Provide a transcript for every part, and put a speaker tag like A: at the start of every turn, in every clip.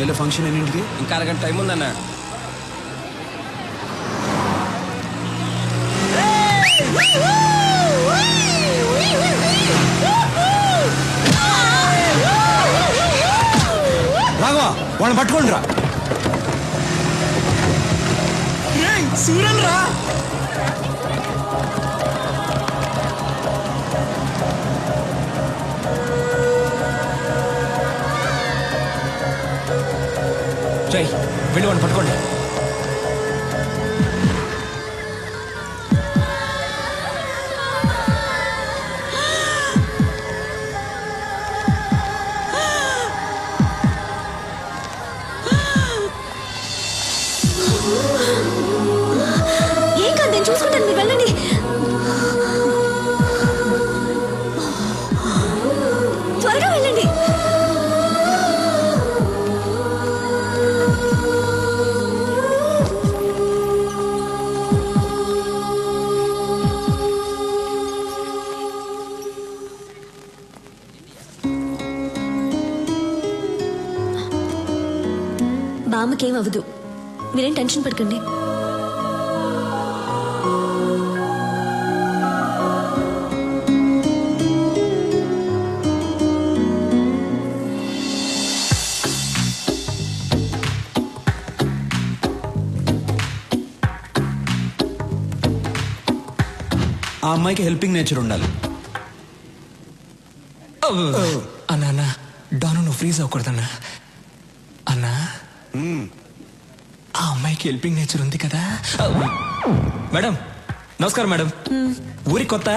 A: వెళ్ళే ఫంక్షన్ ఎన్నింటికి?
B: ఇంకా అరగంట టైం ఉందన్న.
A: రాఘవా, వాళ్ళని పట్టుకోండి రా.
B: సూరన్ రా. జై, వెళ్ళి వాడిని పట్టుకోండి.
C: ఏం కాదు, నేను చూసుకుంటాను, మీరు వెళ్ళండి. త్వరగా వెళ్ళండి. బామ్మకేం అవ్వదు, మీరేం టెన్షన్ పడకండి.
A: ఆ అమ్మాయికి హెల్పింగ్ నేచర్ ఉండాలి.
B: అన్నా అన్నా, డాను నువ్వు ఫ్రీజ్ అవ్వకూడదన్నా. అన్నా, ఆ అమ్మాయికి హెల్పింగ్ నేచర్ ఉంది కదా. మేడం నమస్కారం. మేడం, ఊరి కొత్త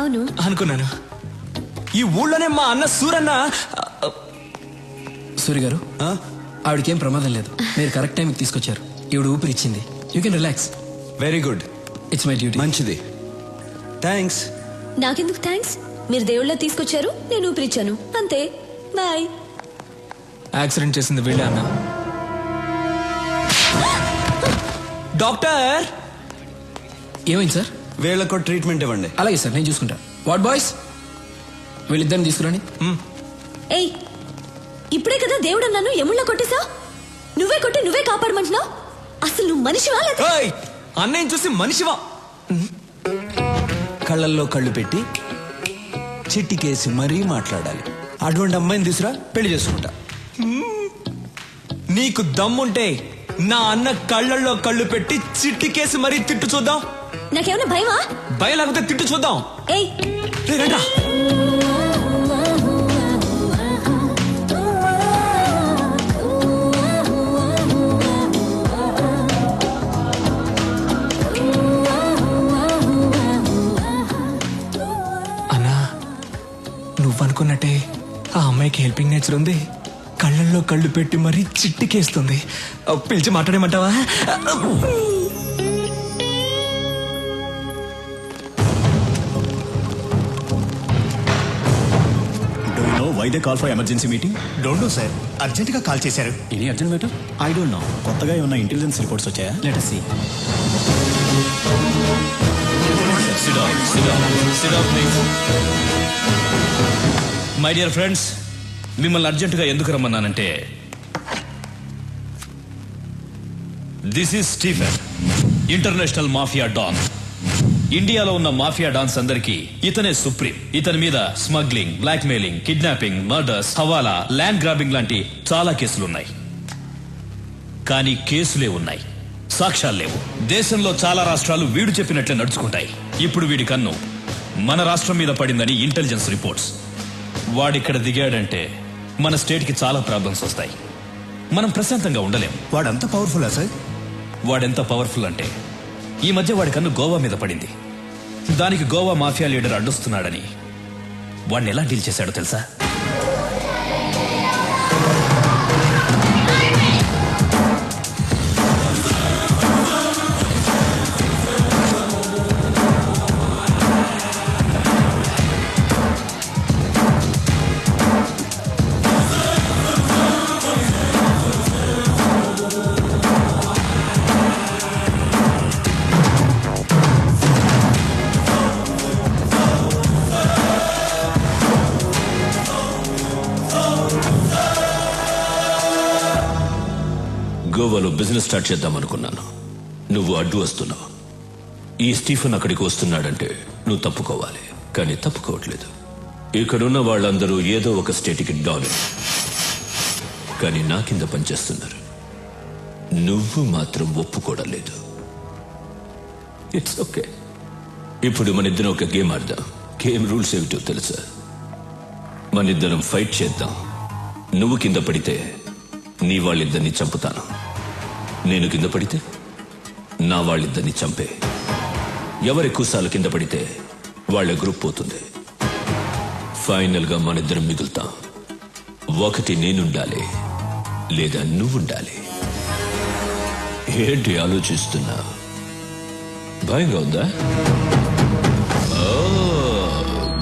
C: అవును
B: అనుకున్నాను. ఈ ఊళ్ళోనే మా అన్న సూరన్న.
D: సూర్య గారు, ఆవిడకేం ప్రమాదం లేదు. మీరు కరెక్ట్ టైంకి తీసుకొచ్చారు. ఈవిడ ఊపిరి ఇచ్చింది. You can relax.
A: Very good.
D: It's my duty.
A: మంచిది, థ్యాంక్స్.
C: నాకెందుకు థ్యాంక్స్? మీరు దేవుళ్ళ తీసుకొచ్చారు, నేను ఊపిరిచ్చాను, అంతే. బాయ్.
B: యాక్సిడెంట్ చేసింది వీళ్ళే అన్న. డాక్టర్,
D: ఏమైంది సార్?
A: వీళ్ళకు ట్రీట్మెంట్ ఇవ్వండి.
D: అలాగే సార్, నేను చూసుకుంటా. వాట్ బాయ్స్, వీళ్ళిద్దరిని తీసుకురండి.
C: ఏయ్, ఇప్పుడే కదా దేవుడు అన్నాను, ఎముళ్ళ కొట్టేసా? నువ్వే కొట్టి నువ్వే కాపాడమంటున్నావు. అసలు నువ్వు మనిషివా లేదా?
B: అన్నయ్య చూసి మనిషివా?
A: కళ్ళల్లో కళ్ళు పెట్టి చిట్టికేసి మరీ మాట్లాడాలి. అటువంటి అమ్మాయిని తీసురా, పెళ్లి చేసుకుంటా.
B: నీకు దమ్ముంటే నా అన్న కళ్ళల్లో కళ్ళు పెట్టి చిట్టికేసి మరీ తిట్టు చూద్దాం.
C: నాకేమైనా భయమా?
B: భయం లేకపోతే తిట్టు చూద్దాం.
C: ఏయ్,
B: రండ్రా. అన్నా, నువ్వనుకున్నట్టే ఆ అమ్మాయికి హెల్పింగ్ నేచర్ ఉంది. కళ్ళల్లో కళ్ళు పెట్టి మరీ చిట్టికేస్తుంది. పిలిచి మాట్లాడేమంటావా?
E: Why they call for emergency meeting?
F: Don't know, sir. Urgent గా కాల్ చేశారు.
E: Any urgent matter? I don't know. కొత్తగా ఏమన్నా ఇంటెలిజెన్స్ రిపోర్ట్స్ వచ్చాయా? Let us see.
G: Sit down, please. My dear friends, మిమ్మల్ని అర్జెంటుగా ఎందుకు రమ్మన్నానంటే, this is Stephen, international mafia don. ఇండియాలో ఉన్న మాఫియా డాన్స్ అందరికీ ఇతనే సుప్రీం. ఇతని మీద smuggling, blackmailing, kidnapping, murders, hawala, land grabbing లాంటి చాలా కేసులున్నాయి. కానీ కేసులే ఉన్నాయి, సాక్ష్యాలు లేవు. దేశంలో చాలా రాష్ట్రాలు వీడు చెప్పినట్లే నడుచుకుంటాయి. ఇప్పుడు వీడి కన్ను మన రాష్ట్రం మీద పడిందని ఇంటెలిజెన్స్ రిపోర్ట్స్. వాడిక్కడ దిగాడంటే మన స్టేట్ కి చాలా ప్రాబ్లమ్స్ వస్తాయి. మనం ప్రశాంతంగా ఉండలేం.
F: వాడంత పవర్ఫుల్ సార్?
G: వాడెంత పవర్ఫుల్ అంటే, ఈ మధ్య వాడి కన్ను గోవా మీద పడింది. దానికి గోవా మాఫియా లీడర్ అడ్డొస్తున్నాడని వాడిని ఎలా డీల్ చేశాడో తెలుసా? గోవాలో బిజినెస్ స్టార్ట్ చేద్దాం అనుకున్నాను. నువ్వు అడ్డు వస్తున్నావు. ఈ స్టీఫెన్ అక్కడికి వస్తున్నాడంటే నువ్వు తప్పుకోవాలి, కానీ తప్పుకోవట్లేదు. ఇక్కడున్న వాళ్ళందరూ ఏదో ఒక స్టేట్కి డాన్, కానీ నా కింద పనిచేస్తున్నారు. నువ్వు మాత్రం ఒప్పుకోవడం లేదు. It's okay. ఇప్పుడు మన ఇద్దరం ఒక గేమ్ ఆడదాం. గేమ్ రూల్స్ ఏమిటో తెలుసా? మన ఇద్దరం ఫైట్ చేద్దాం. నువ్వు కింద పడితే నీ వాళ్ళిద్దరిని చంపుతాను. నేను కింద పడితే నా వాళ్ళిద్దరిని చంపే. ఎవరు ఎక్కువసార్లు కింద పడితే వాళ్ళ గ్రూప్ పోతుంది. ఫైనల్ గా మన ఇద్దరం మిగులుతాం. ఒకటి నేనుండాలి, లేదా నువ్వుండాలి. ఏంటి ఆలోచిస్తున్నా? భయంగా ఉందా?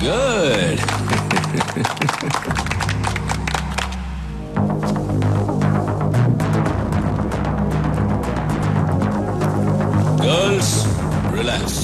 G: గుడ్. Girls, relax.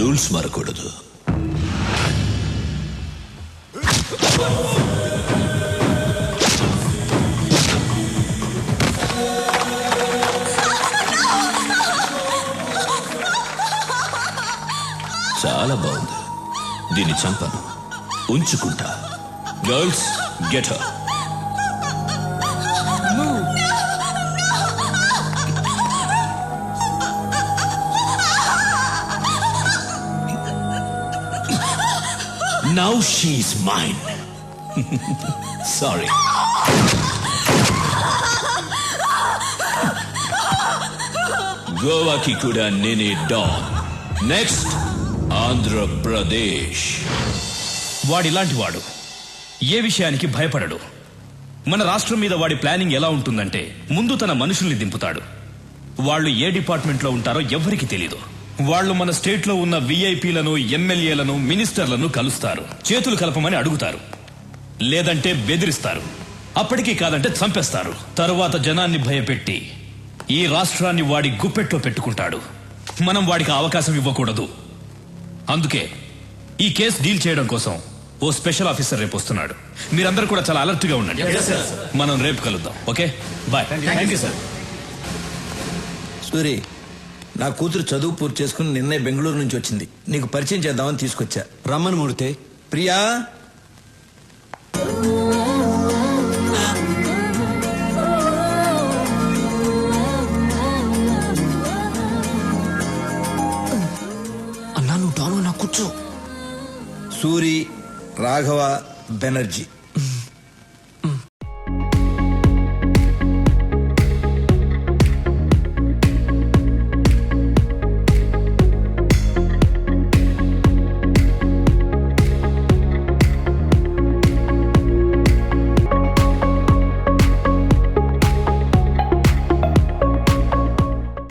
G: రూల్స్ మారకూడదు. చాలా బాగుంది. దీన్ని చంపను, ఉంచుకుంటా. Girls, get her. Now she's mine. Sorry. గోవాకి కూడా నేనే డాన్. నెక్స్ట్ ఆంధ్రప్రదేశ్. వాడిలాంటి వాడు ఏ విషయానికి భయపడడు. మన రాష్ట్రం మీద వాడి ప్లానింగ్ ఎలా ఉంటుందంటే, ముందు తన మనుషుల్ని దింపుతాడు. వాళ్ళు ఏ డిపార్ట్మెంట్లో ఉంటారో ఎవ్వరికి తెలీదు. వాళ్ళు మన స్టేట్ లో ఉన్న విఐపీలను, ఎమ్మెల్యేలను, మినిస్టర్లను కలుస్తారు. చేతులు కలపమని అడుగుతారు, లేదంటే బెదిరిస్తారు. అప్పటికీ కాదంటే చంపేస్తారు. తరువాత జనాన్ని భయపెట్టి ఈ రాష్ట్రాన్ని వాడి గుప్పెట్లో పెట్టుకుంటాడు. మనం వాడికి అవకాశం ఇవ్వకూడదు. అందుకే ఈ కేసు డీల్ చేయడం కోసం ఓ స్పెషల్ ఆఫీసర్ రేపు వస్తున్నాడు. మీరందరూ కూడా చాలా అలర్ట్ గా ఉండండి. మనం రేపు కలుద్దాం. Okay, bye. Thank you sir.
A: Suri, నా కూతురు చదువు పూర్తి చేసుకుని నిన్నే బెంగళూరు నుంచి వచ్చింది. నీకు పరిచయం చేద్దామని తీసుకొచ్చా. రమ్మని మూడితే. ప్రియా,
B: అన్నా నువ్వు డాను, నా కూర్చో.
A: సూరి, రాఘవ బెనర్జీ